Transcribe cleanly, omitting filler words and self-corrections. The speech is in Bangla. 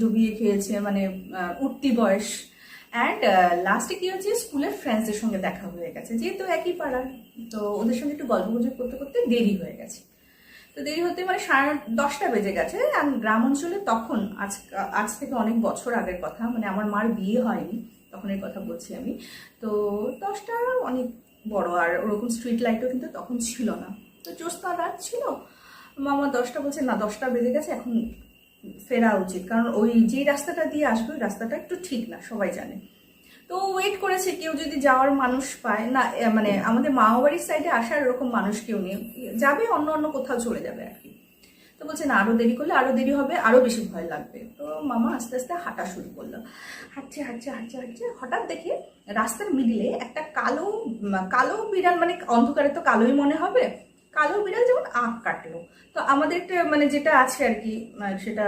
ডুবিয়ে খেয়েছে, মানে উঠতি বয়স। অ্যান্ড লাস্টে কি হচ্ছে, স্কুলের ফ্রেন্ডসদের সঙ্গে দেখা হয়ে গেছে, যেহেতু একই পাড়ার, তো ওদের সঙ্গে একটু গল্প গুজব করতে করতে দেরি হয়ে গেছে। তো দেরি হতে মানে 10:30 বেজে গেছে। গ্রাম অঞ্চলে তখন, আজ থেকে অনেক বছর আগের কথা, মানে আমার মার বিয়ে হয়নি তখনের কথা বলছি আমি। তো 10টা অনেক বড়, আর ওরকম স্ট্রিট লাইটও কিন্তু তখন ছিল না। তো জ্যোৎস্না রাত ছিল, মামা 10টা বলছে, না 10টা বেজে গেছে, এখন ফেরা উচিত, কারণ ওই যে রাস্তাটা দিয়ে আসবে ওই রাস্তাটা একটু ঠিক না, সবাই জানে। তো ওয়েট করেছে, কেউ যদি যাওয়ার মানুষ পায় না, মানে আমাদের মামাবাড়ির সাইডে আসার এরকম মানুষ কেউ নেই, যাবে অন্য অন্য কোথাও চলে যাবে আর কি। তো বলছে না, আরো দেরি করলে আরো দেরি হবে, আরো বেশি ভয় লাগবে। তো মামা আস্তে আস্তে হাঁটা শুরু করলো। হাঁটছে হাঁটছে হাঁটছে হাঁটছে, হঠাৎ দেখে রাস্তার মিডিলে একটা কালো কালো বিড়াল, মানে অন্ধকারে তো কালোই মনে হবে, কালো বিড়াল যেমন আঁক কাটলো। তো আমাদের একটা মানে যেটা আছে আর কি, সেটা